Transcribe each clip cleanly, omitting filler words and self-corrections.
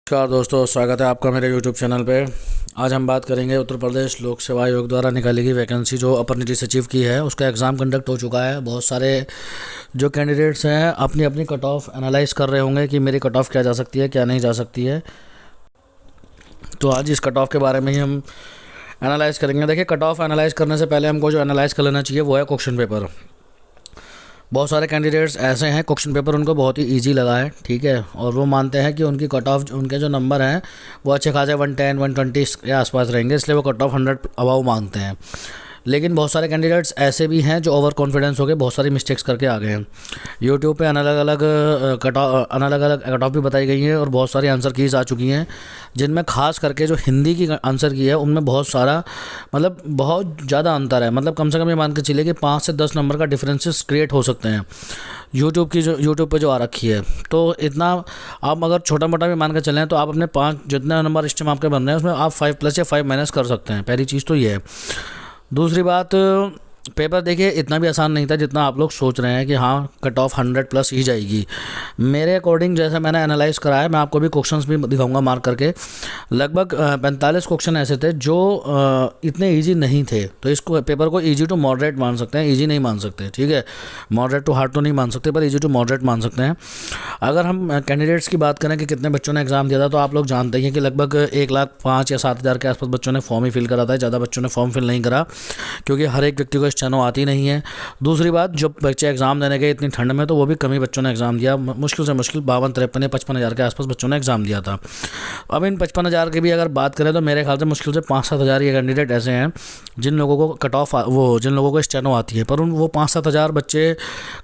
नमस्कार दोस्तों, स्वागत है आपका मेरे YouTube चैनल पे। आज हम बात करेंगे उत्तर प्रदेश लोक सेवा आयोग द्वारा निकाली गई वैकेंसी जो अपर निधि सचिव की है, उसका एग्ज़ाम कंडक्ट हो चुका है। बहुत सारे जो कैंडिडेट्स हैं अपनी अपनी कट ऑफ एनालाइज कर रहे होंगे कि मेरी कट ऑफ क्या जा सकती है, क्या नहीं जा सकती है। तो आज इस कट ऑफ के बारे में ही हम एनालाइज़ करेंगे। देखिए, कट ऑफ एनालाइज करने से पहले हमको जो एनालाइज कर लेना चाहिए वो है क्वेश्चन पेपर। बहुत सारे कैंडिडेट्स ऐसे हैं क्वेश्चन पेपर उनको बहुत ही इजी लगा है, ठीक है, और वो मानते हैं कि उनकी कट ऑफ, उनके जो नंबर हैं वो अच्छे खासे 110 120 के आसपास रहेंगे, इसलिए वो कट ऑफ 100 अबाव मांगते हैं। लेकिन बहुत सारे कैंडिडेट्स ऐसे भी हैं जो ओवर कॉन्फिडेंस हो के बहुत सारी मिस्टेक्स करके आ गए हैं। यूट्यूब पे अलग अलग कट ऑफ भी बताई गई हैं और बहुत सारी आंसर कीज़ आ चुकी हैं, जिनमें खास करके जो हिंदी की आंसर की है उनमें बहुत सारा बहुत ज़्यादा अंतर है। कम से कम ये मान के चलिए कि 5 से 10 नंबर का डिफरेंसेस क्रिएट हो सकते हैं यूट्यूब पे जो आ रखी है। तो इतना आप अगर छोटा मोटा भी मान के चलें तो आप अपने 5 जितने नंबर इस टाइम आपके बन रहे हैं उसमें आप 5 प्लस या 5 माइनस कर सकते हैं। पहली चीज़ तो ये है। दूसरी बात, पेपर देखिए इतना भी आसान नहीं था जितना आप लोग सोच रहे हैं कि हाँ कट ऑफ 100 प्लस ही जाएगी। मेरे अकॉर्डिंग जैसा मैंने एनालाइज करा है, मैं आपको भी क्वेश्चंस भी दिखाऊंगा मार्क करके। लगभग 45 क्वेश्चन ऐसे थे जो इतने इजी नहीं थे, तो इसको पेपर को इजी टू मॉडरेट मान सकते हैं, इजी नहीं मान सकते, ठीक है। मॉडरेट टू हार्ड तो नहीं मान सकते, पर इजी टू मॉडरेट मान सकते हैं। अगर हम कैंडिडेट्स की बात करें कि कितने बच्चों ने एग्ज़ाम दिया था, तो आप लोग जानते हैं कि लगभग 1,05,000 या 7,000 के आसपास बच्चों ने फॉर्म ही फिल करा था। ज़्यादा बच्चों ने फॉर्म फिल नहीं करा क्योंकि हर एक व्यक्ति को स्टेनो आती नहीं है। दूसरी बात, जो बच्चे एग्ज़ाम देने गए इतनी ठंड में, तो वो भी कम ही बच्चों ने एग्ज़ाम दिया। मुश्किल से मुश्किल 52-53 या 55,000 के आसपास बच्चों ने एग्ज़ाम दिया था। अब इन 55,000 की भी अगर बात करें तो मेरे ख्याल से मुश्किल से 5-7 हज़ार ये कैंडिडेट ऐसे हैं जिन लोगों को कट ऑफ जिन लोगों को स्टेनो आती है, पर वो 5-7 हज़ार बच्चे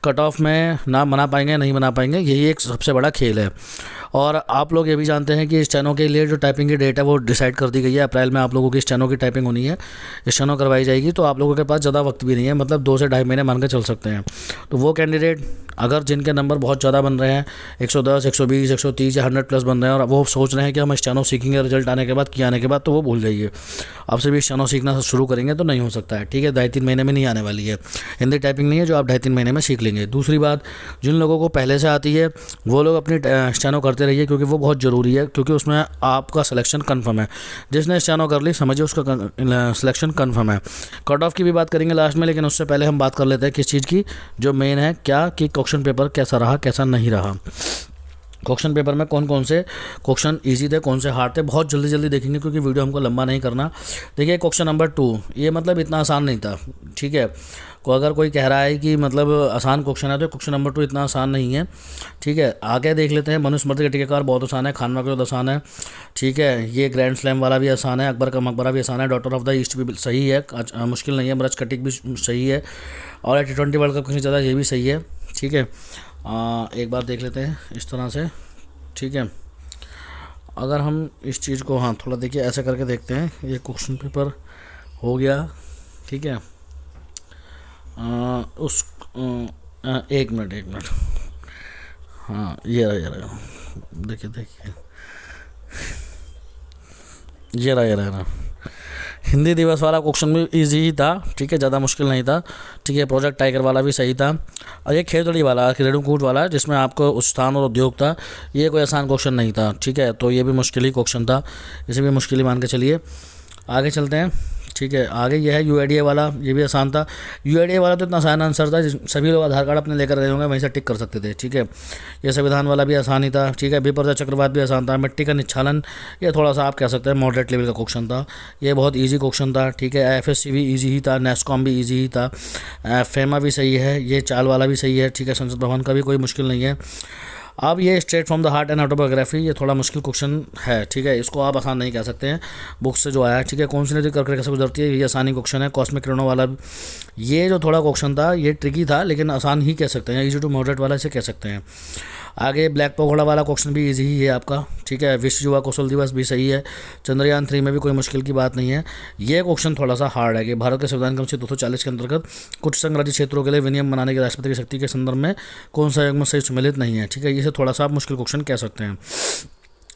कट ऑफ में ना बना पाएंगे, नहीं बना पाएंगे, यही एक सबसे बड़ा खेल है। और आप लोग ये भी जानते हैं कि स्टेनो के लिए जो टाइपिंग की डेट है वो डिसाइड कर दी गई है। अप्रैल में आप लोगों की स्टेनो की टाइपिंग होनी है, स्टेनो करवाई जाएगी। तो आप लोगों के पास ज़्यादा वक्त भी नहीं है, 2 से ढाई महीने मान के चल सकते हैं। तो वो कैंडिडेट अगर जिनके नंबर बहुत ज़्यादा बन रहे हैं, 110, 120, 130 या 100 प्लस बन रहे हैं, और वो सोच रहे हैं कि हम स्टेनो सीखेंगे रिजल्ट आने के बाद, किया आने के बाद, तो वो भूल जाइए। अब से भी स्टेनो सीखना शुरू करेंगे तो नहीं हो सकता है, ठीक है। 2.5-3 महीने में नहीं आने वाली है। हिंदी टाइपिंग नहीं है जो आप 2.5-3 महीने में सीख लेंगे। दूसरी बात, जिन लोगों को पहले से आती है वो लोग अपनी स्टेनो करते रहिए, क्योंकि वो बहुत ज़रूरी है, क्योंकि उसमें आपका सिलेक्शन कन्फर्म है। जिसने स्टेनो कर ली समझिए उसका सिलेक्शन कन्फर्म है। कट ऑफ की भी बात करेंगे लास्ट में, लेकिन उससे पहले हम बात कर लेते हैं किस चीज़ की, जो मेन है क्या कि क्वेश्चन पेपर कैसा रहा, कैसा नहीं रहा। क्वेश्चन पेपर में कौन कौन से क्वेश्चन इजी थे, कौन से हार्ड थे, बहुत जल्दी जल्दी देखेंगे क्योंकि वीडियो हमको लंबा नहीं करना। देखिए, क्वेश्चन नंबर 2 ये इतना आसान नहीं था, ठीक है। अगर कोई कह रहा है कि आसान क्वेश्चन है, तो क्वेश्चन नंबर 2 इतना आसान नहीं है, ठीक है। आगे देख लेते हैं। मनुस्मृति का टीकाकार बहुत आसान है, खानवा का आसान है, ठीक है। ये ग्रैंड स्लैम वाला भी आसान है, अकबर का मकबरा भी आसान है, डॉटर ऑफ द ईस्ट भी सही है, मुश्किल नहीं है, ब्रज कटिक भी सही है, और T20 वर्ल्ड कप किसी ज़्यादा ये भी सही है, ठीक है। एक बार देख लेते हैं इस तरह से, ठीक है। अगर हम इस चीज़ को थोड़ा देखिए ऐसे करके देखते हैं, ये क्वेश्चन पेपर हो गया, ठीक है। एक मिनट, ये रहा, देखिए ये रहा। हिंदी दिवस वाला क्वेश्चन भी इजी ही था, ठीक है, ज़्यादा मुश्किल नहीं था, ठीक है। प्रोजेक्ट टाइगर वाला भी सही था, और ये खेतड़ी वाला, रेणुकूट वाला, जिसमें आपको स्थान और उद्योग था, ये कोई आसान क्वेश्चन नहीं था, ठीक है। तो ये भी मुश्किल ही क्वेश्चन था, इसे भी मुश्किल ही मान के चलिए। आगे चलते हैं, ठीक है। आगे ये है UIDA वाला, ये भी आसान था। UIDA वाला तो इतना आसान आंसर था, सभी लोग आधार कार्ड अपने लेकर गए होंगे, वहीं से टिक कर सकते थे, ठीक है। ये संविधान वाला भी आसान ही था, ठीक है। विपर्जय चक्रवात भी आसान था। मिट्टी का निच्छालन, ये थोड़ा सा आप कह सकते हैं मॉडरेट लेवल का क्वेश्चन था, ये बहुत ईजी क्वेश्चन था, ठीक है। FSC भी ईजी ही था, नेस्कॉम भी ईजी ही था, फेमा भी सही है, ये चाल वाला भी सही है, ठीक है। संसद भवन का भी कोई मुश्किल नहीं है। अब ये straight from the heart and autobiography, ये थोड़ा मुश्किल क्वेश्चन है, ठीक है। इसको आप आसान नहीं कह सकते हैं बुक से जो आया है, ठीक है। कौन सी नदी कर्क रेखा से गुजरती है, ये आसानी क्वेश्चन है। कॉस्मिक किरणों वाला ये जो थोड़ा क्वेश्चन था ये ट्रिकी था, लेकिन आसान ही कह सकते हैं, इजी टू मॉडरेट वाला इसे कह सकते हैं। आगे ब्लैक पगोड़ा वाला क्वेश्चन भी इजी ही है आपका, ठीक है। विश्व युवा कौशल दिवस भी सही है। चंद्रयान 3 में भी कोई मुश्किल की बात नहीं है। ये क्वेश्चन थोड़ा सा हार्ड है कि भारत के संविधान के अनुच्छेद 240 के अंतर्गत कुछ संघराज्य क्षेत्रों के लिए विनियम बनाने के राष्ट्रपति की शक्ति के संदर्भ में कौन सा युग्म सही सम्मिलित नहीं है, ठीक है। इसे थोड़ा सा आप मुश्किल क्वेश्चन कह सकते हैं।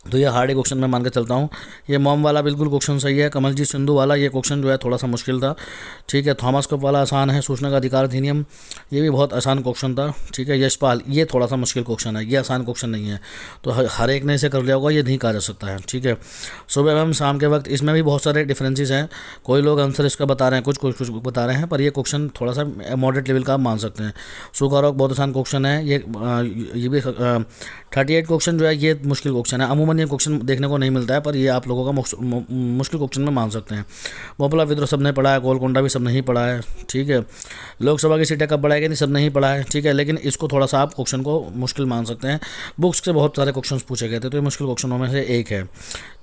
तो ये हार्ड क्वेश्चन मैं मान के चलता हूँ। ये मॉम वाला बिल्कुल क्वेश्चन सही है। कमलजीत सिंधु वाला ये क्वेश्चन जो है थोड़ा सा मुश्किल था, ठीक है। थॉमस कप वाला आसान है। सूचना का अधिकार अधिनियम, ये भी बहुत आसान क्वेश्चन था, ठीक है। यशपाल, ये थोड़ा सा मुश्किल क्वेश्चन है, ये आसान क्वेश्चन नहीं है, तो हर एक ने इसे कर लिया होगा, ये नहीं कहा जा सकता है, ठीक है। सुबह एवं शाम के वक्त, इसमें भी बहुत सारे डिफरेंसेस हैं। कोई लोग आंसर इसका बता रहे हैं, कुछ बता रहे हैं, पर ये क्वेश्चन थोड़ा सा मॉडरेट लेवल का आप मान सकते हैं। सूखा रोग बहुत आसान क्वेश्चन है। ये भी 38 क्वेश्चन जो है ये मुश्किल क्वेश्चन है। अमूमन ये क्वेश्चन देखने को नहीं मिलता है, पर ये आप लोगों का मुश्किल क्वेश्चन में मान सकते हैं। मोपला विद्रोह सब ने पढ़ा है, गोलकोंडा भी सब नहीं पढ़ा है, ठीक है। लोकसभा की सीटें कब बढ़ाएगी, नहीं सब नहीं पढ़ा है, ठीक है। लेकिन इसको थोड़ा सा आप क्वेश्चन को मुश्किल मान सकते हैं। बुक्स से बहुत सारे क्वेश्चन पूछे गए थे, तो ये मुश्किल क्वेश्चनों में से एक है,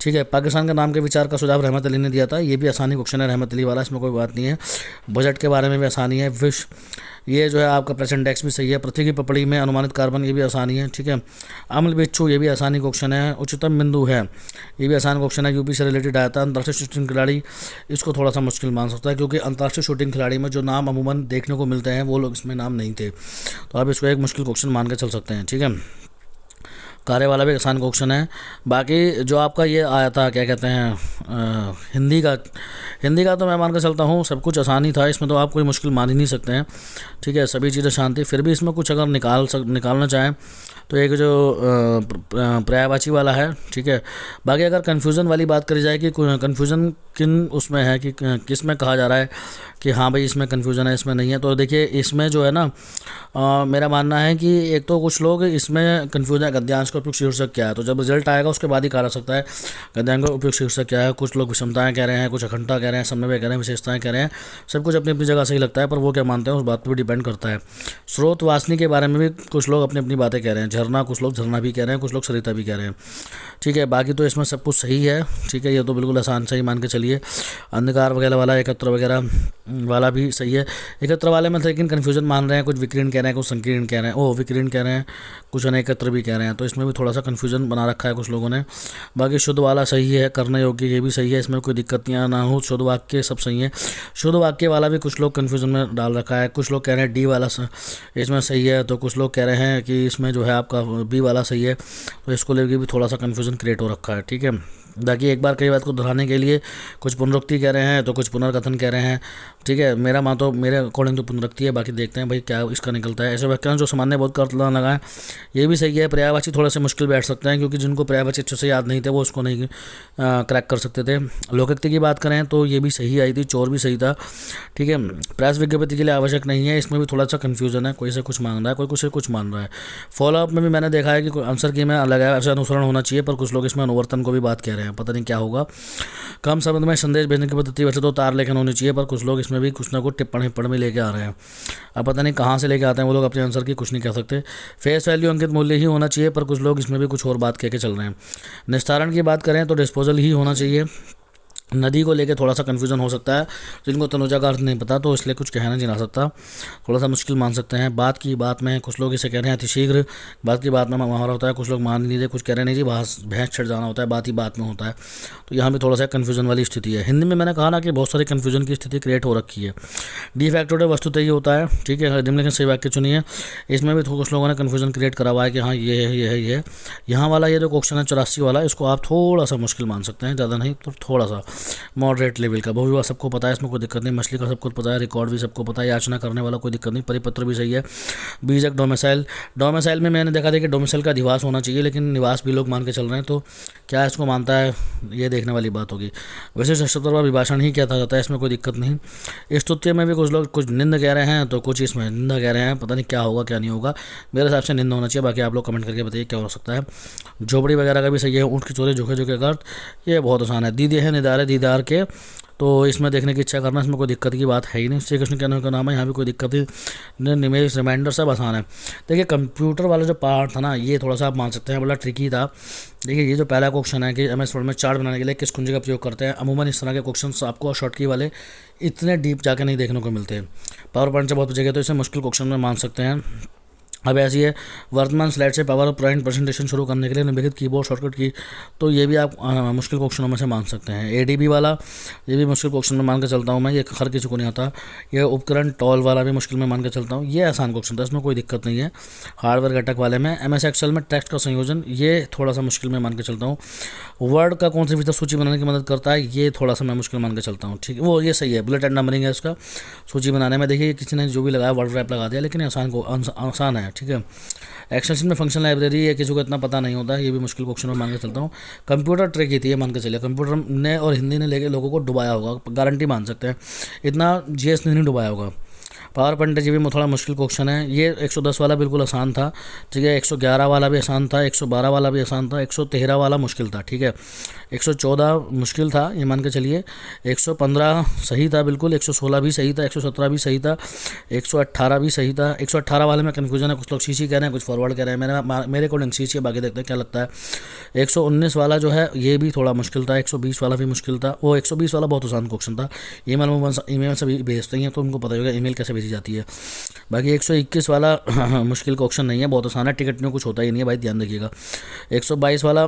ठीक है। पाकिस्तान के नाम के विचार का सुझाव रहमत अली ने दिया था, ये भी आसानी क्वेश्चन है, रहमत अली वाला, इसमें कोई बात नहीं है। बजट के बारे में भी आसानी है। विश्व, ये जो है आपका प्रेजेंट टैक्स भी सही है। पृथ्वी की पपड़ी में अनुमानित कार्बन, ये भी आसानी है, ठीक है। अम्ल बिच्छू, ये भी आसानी क्वेश्चन है। उच्चतम बिंदु है, ये भी आसान क्वेश्चन है, यूपी से रिलेटेड आया था। अंतर्राष्ट्रीय शूटिंग खिलाड़ी, इसको थोड़ा सा मुश्किल मान सकता है, क्योंकि अंतर्राष्ट्रीय शूटिंग खिलाड़ी में जो नाम अमूमन देखने को मिलते हैं वो लोग इसमें नाम नहीं थे, तो आप इसको एक मुश्किल क्वेश्चन मान के चल सकते हैं, ठीक है। कार्य वाला भी आसान क्वेश्चन है। बाकी जो आपका ये आया था क्या कहते हैं हिंदी का तो मैं मान के चलता हूँ सब कुछ आसानी था, इसमें तो आप कोई मुश्किल मान ही नहीं सकते हैं, ठीक है। सभी चीज़ें शांति, फिर भी इसमें कुछ अगर निकालना चाहें तो एक जो पर्यायवाची वाला है, ठीक है। बाकी अगर कन्फ्यूज़न वाली बात करी जाए कि कन्फ्यूज़न किन उसमें है कि किस में कहा जा रहा है कि हाँ भाई इसमें कन्फ्यूज़न है इसमें नहीं है, तो देखिए इसमें जो है ना मेरा मानना है कि एक तो कुछ लोग इसमें कन्फ्यूज़न है गद्यांश का उपयुक्त शीर्षक क्या है, तो जब रिजल्ट आएगा उसके बाद ही कहा जा सकता है गद्यांश का उपयुक्त शीर्षक क्या है। कुछ लोग विषमताएँ कह रहे हैं, कुछ अखंडता कह रहे हैं, समन्वय कह रहे हैं, विशेषताएँ कह रहे हैं, सब कुछ अपनी अपनी जगह सही लगता है, पर वो क्या मानते हैं उस बात पर भी डिपेंड करता है। स्रोत वासनी के बारे में भी कुछ लोग अपनी अपनी बातें कह रहे हैं। झरना, कुछ लोग झरना भी कह रहे हैं, कुछ लोग सरिता भी कह रहे हैं, ठीक है। बाकी तो इसमें सब कुछ सही है, ठीक है। ये तो बिल्कुल आसान सही मान के चलिए। अंधकार वगैरह वाला, एकत्र वगैरह वाला भी सही है। एकत्र वाले में लेकिन कन्फ्यूजन मान रहे हैं, कुछ विकीर्ण कह रहे हैं, कुछ संकीर्ण कह रहे हैं, विकीर्ण कह रहे हैं, कुछ अनेकत्र भी कह रहे हैं, तो इसमें भी थोड़ा सा कन्फ्यूजन बना रखा है कुछ लोगों ने। बाकी शुद्ध वाला सही है, करने योग्य ये भी सही है, इसमें कोई दिक्कत ना हो। शुद्ध वाक्य सब सही है। शुद्ध वाक्य वाला भी कुछ लोग कन्फ्यूजन में डाल रखा है। कुछ लोग कह रहे हैं डी वाला इसमें सही है, तो कुछ लोग कह रहे हैं कि इसमें जो है आपका बी वाला सही है, तो इसको लेकर भी थोड़ा सा कन्फ्यूजन क्रिएट हो रखा है, ठीक है। बाकी एक बार कई बात को दोहराने के लिए कुछ पुनरुक्ति कह रहे हैं, तो कुछ पुनर्कथन कह रहे हैं, ठीक है। मेरे अकॉर्डिंग तो पुनरुक्ति है, बाकी देखते हैं भाई क्या इसका निकलता है। ऐसे वाक्यांश जो सामान्य बोध का अर्थ लगाए, ये भी सही है। पर्यायवाची थोड़े से मुश्किल बैठ सकते हैं, क्योंकि जिनको पर्यायवाची अच्छे से याद नहीं थे वो उसको नहीं क्रैक कर सकते थे। लोकोक्ति की बात करें तो ये भी सही आई थी, चोर भी सही था, ठीक है। प्रेस विज्ञप्ति के लिए आवश्यक नहीं है, इसमें भी थोड़ा सा कन्फ्यूजन है, कोई से कुछ मांग रहा है, कोई कुछ से कुछ मान रहा है। फॉलोअप में भी मैंने देखा है कि आंसर की में अलग है, ऐसे अनुसरण होना चाहिए, पर कुछ लोग इसमें अनुवर्तन को भी बात कह रहे हैं, पता नहीं क्या होगा। कम शब्द में संदेश भेजने की पद्धति, वैसे तो तार लेखन होनी चाहिए, पर कुछ लोग इसमें भी कुछ ना कुछ टिप्पणी में लेके आ रहे हैं। अब पता नहीं कहाँ से लेके आते हैं वो लोग, अपने आंसर की कुछ नहीं कह सकते। फेस वैल्यू अंकित मूल्य ही होना चाहिए, पर कुछ लोग इसमें भी कुछ और बात कह के चल रहे हैं। निस्तारण की बात करें तो डिस्पोजल ही होना चाहिए। नदी को लेके थोड़ा सा कन्फ्यूजन हो सकता है, जिनको तनुजा का अर्थ नहीं पता तो इसलिए कुछ कहना नहीं जा सकता, थोड़ा सा मुश्किल मान सकते हैं। बात की बात में कुछ लोग इसे कह रहे हैं अतिशीघ्र, बात की बात में मुहावरा होता है, कुछ लोग मान नहीं दे, कुछ कह रहे नहीं जी भैंस छिड़ जाना होता है, बात ही बात में होता है, तो यहाँ भी थोड़ा सा कन्फ्यूजन वाली स्थिति है। हिंदी में मैंने कहा ना कि बहुत सारी कन्फ्यूजन की स्थिति क्रिएट हो रखी है। डी फैक्टोरियल वस्तुतः ही होता है, ठीक है। निम्नलिखित सही वाक्य चुनिए, इसमें भी कुछ लोगों ने कन्फ्यूजन क्रिएट करा हुआ है कि हाँ ये है ये है ये है। यहाँ वाला ये जो क्वेश्चन है 84 वाला, इसको आप थोड़ा सा मुश्किल मान सकते हैं, ज़्यादा नहीं तो थोड़ा सा मॉडरेट लेवल का। बहुविवाह सबको पता है, इसमें कोई दिक्कत नहीं। मछली का सबको पता है, रिकॉर्ड भी सबको पता है, याचना करने वाला कोई दिक्कत नहीं। परिपत्र भी सही है। बीजक डोमिसाइल में मैंने देखा था कि डोमिसाइल का अधिवास होना चाहिए, लेकिन निवास भी लोग मान के चल रहे हैं, तो क्या इसको मानता है ये देखने वाली बात होगी। वैसे शब्दों विभाषण ही क्या था जाता है, इसमें कोई दिक्कत नहीं। स्तुत्य में भी कुछ लोग कुछ निंद कह रहे हैं, तो कुछ इसमें निंदा कह रहे हैं, पता नहीं क्या होगा क्या नहीं होगा, मेरे हिसाब से निंदा होना चाहिए। बाकी आप लोग कमेंट करके बताइए क्या हो सकता है। झोपड़ी वगैरह का भी सही है। ऊँट की चोरी झोंके झोंके अर्थ, ये बहुत आसान है। दीदी है निदारे दीदार के, तो इसमें देखने की इच्छा करना, इसमें कोई दिक्कत की बात है ही नहीं। श्री कृष्ण कहने का नाम है, यहाँ भी कोई दिक्कत नहीं। निमेश रिमाइंडर सब आसान है। देखिए कंप्यूटर वाला जो पार्ट था ना, ये थोड़ा सा आप मान सकते हैं बड़ा ट्रिकी था। देखिए ये जो पहला क्वेश्चन है कि MS वर्ड में चार्ट बनाने के लिए किस कुंजी का प्रयोग करते हैं, अमूमन इस तरह के क्वेश्चन आपको शॉर्ट की वाले इतने डीप जाके नहीं देखने को मिलते हैं। पावर पॉइंट से बहुत पूछेगा, तो इसे मुश्किल क्वेश्चन में मान सकते हैं। अब ऐसी है, वर्तमान स्लाइड से पावर पॉइंट प्रेजेंटेशन शुरू करने के लिए निम्नलिखित कीबोर्ड शॉर्टकट की, तो ये भी आप मुश्किल क्वेश्चनों में से मान सकते हैं। एडीबी वाला ये भी मुश्किल क्वेश्चन में मान के चलता हूँ मैं, ये हर किसी को नहीं आता। ये उपकरण टॉल वाला भी मुश्किल में मान के चलता हूँ, ये आसान क्वेश्चन था, इसमें कोई दिक्कत नहीं है। हार्डवेयर घटक वाले में एमएस एक्सेल में टेक्स्ट का संयोजन, ये थोड़ा सा मुश्किल में मान के चलता हूँ। वर्ड का कौन सी फीचर सूची बनाने की मदद करता है, ये थोड़ा सा मैं मुश्किल मान के चलता हूँ। ठीक है, वो ये सही है, बुलेट एंड नंबरिंग है इसका सूची बनाने में। देखिए किसी ने जो भी लगाया वर्ड रैप लगा दिया, लेकिन आसान है। ठीक है, एक्सटेंशन में फंक्शन लाइब्रेरी है, किसी को इतना पता नहीं होता, ये भी मुश्किल क्वेश्चन में मान के चलता हूँ। कंप्यूटर ट्रिक ही थी ये, मान के चलिए कंप्यूटर ने और हिंदी ने लेके लोगों को डुबाया होगा, गारंटी मान सकते हैं, इतना जीएस ने नहीं डुबाया होगा। पावर पॉइंट जी भी थोड़ा मुश्किल क्वेश्चन है। ये 110 वाला बिल्कुल आसान था, ठीक है, 111 वाला भी आसान था, 112 वाला भी आसान था, 113 वाला मुश्किल था, ठीक है, 114 मुश्किल था ये मान के चलिए, 115 सही था बिल्कुल, 116 भी सही था, 117 भी सही था, 118 भी सही था। 118 वाले में कन्फ्यूजन है, कुछ लोग सीसी कह रहे हैं, कुछ फॉरवर्ड कह रहे हैं, मेरे अकॉर्डिंग सीसी है, बाकी देखते हैं क्या लगता है। 119 वाला जो है ये भी थोड़ा मुश्किल था, 120 वाला भी मुश्किल था। वो 120 वाला बहुत आसान क्वेश्चन था, ईमेल से भी भेजते हैं तो उनको पता होगा ईमेल कैसे भेजी जाती है। बाकी 121 वाला मुश्किल क्वेश्चन नहीं है, बहुत आसान है, टिकट में कुछ होता ही नहीं है भाई, ध्यान रखिएगा। 122 वाला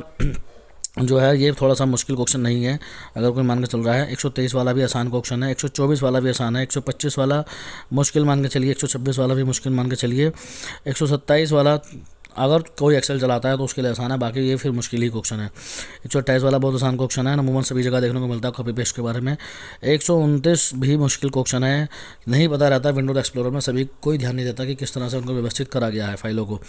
जो है ये थोड़ा सा मुश्किल क्वेश्चन नहीं है अगर कोई मान के चल रहा है। 123 वाला भी आसान क्वेश्चन है, 124 वाला भी आसान है, 125 वाला मुश्किल मान के चलिए, 126 वाला भी मुश्किल मान के चलिए, 127 वाला अगर कोई एक्सेल चलाता है तो उसके लिए आसान है, बाकी ये फिर मुश्किल ही क्वेश्चन है। 128 वाला बहुत आसान क्वेश्चन है, नमूमन सभी जगह देखने को मिलता है कॉपी पेस्ट के बारे में। 129 भी मुश्किल क्वेश्चन है, नहीं पता रहता विंडोज एक्सप्लोरर में, सभी कोई ध्यान नहीं देता कि किस तरह से उनको व्यवस्थित करा गया है फाइलों को।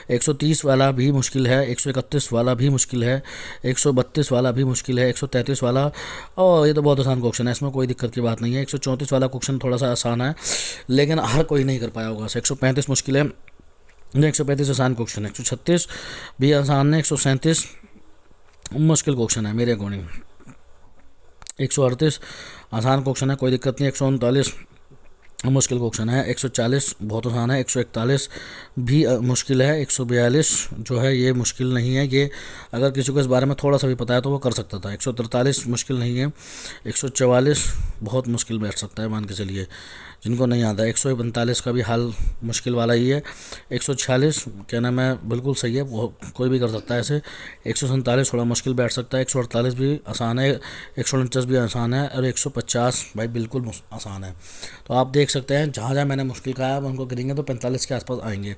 130 वाला भी मुश्किल है, 131 वाला भी मुश्किल है, 132 वाला भी मुश्किल है, 133 वाला और ये तो बहुत आसान क्वेश्चन है, इसमें कोई दिक्कत की बात नहीं है। 134 वाला क्वेश्चन थोड़ा सा आसान है लेकिन हर कोई नहीं कर पाया होगा। 135 मुश्किल है, 135 आसान क्वेश्चन है, 136 भी आसान है, 137 मुश्किल क्वेश्चन है मेरे अकॉर्डिंग, 138 आसान क्वेश्चन है, कोई दिक्कत नहीं, 139 मुश्किल क्वेश्चन है, 140 बहुत आसान है, 141 भी मुश्किल है, 142 जो है ये मुश्किल नहीं है, ये अगर किसी को इस बारे में थोड़ा सा भी पता है तो वो कर सकता था। 143 मुश्किल नहीं है, 144 बहुत मुश्किल बैठ सकता है मान के चलिए जिनको नहीं आता। 145 का भी हाल मुश्किल वाला ही है। 146 क्या नाम है बिल्कुल सही है, वो कोई भी कर सकता है ऐसे। 147 थोड़ा मुश्किल बैठ सकता है, 148 भी आसान है, 149 भी आसान है और 150 भाई बिल्कुल आसान है। तो आप देख सकते हैं जहाँ जहाँ मैंने मुश्किल कहा है उनको गिरेंगे तो 45 के आसपास आएंगे।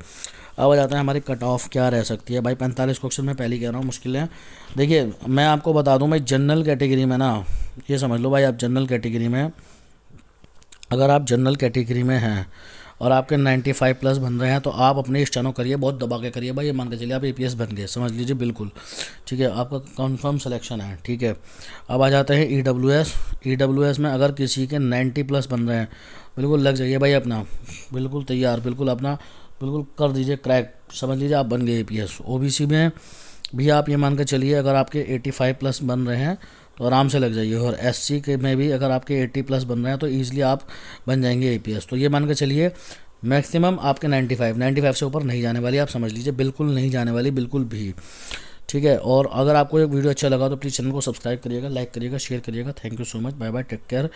अब आ जाता है हमारी कट ऑफ क्या रह सकती है भाई। 45 क्वेश्चन में पहले कह रहा हूँ मुश्किल है। देखिए मैं आपको बता दूँ भाई, जनरल कैटेगरी में ना, ये समझ लो भाई आप जनरल कैटेगरी में, अगर आप जनरल कैटेगरी में हैं और आपके 95 प्लस बन रहे हैं तो आप अपने स्टेनो करिए, बहुत दबा के करिए भाई, ये मान के चलिए आप एपीएस बन गए, समझ लीजिए बिल्कुल, ठीक है, आपका कंफर्म सिलेक्शन है, ठीक है। अब आ जाते हैं ईडब्ल्यूएस में अगर किसी के 90 प्लस बन रहे हैं, बिल्कुल लग जाइए भाई अपना, बिल्कुल तैयार, बिल्कुल अपना बिल्कुल कर दीजिए क्रैक, समझ लीजिए आप बन गए एपीएस। ओबीसी में भी आप ये मान के चलिए अगर आपके 85 प्लस बन रहे हैं तो आराम से लग जाइए, और एससी के में भी अगर आपके 80 प्लस बन रहे हैं तो ईजिली आप बन जाएंगे एपीएस। तो ये मान के चलिए मैक्सिमम आपके 95 से ऊपर नहीं जाने वाली, आप समझ लीजिए बिल्कुल नहीं जाने वाली, बिल्कुल भी, ठीक है। और अगर आपको ये वीडियो अच्छा लगा तो प्लीज़ चैनल को सब्सक्राइब करिएगा, लाइक करिएगा, शेयर करिएगा। Thank you so much, bye bye, take care.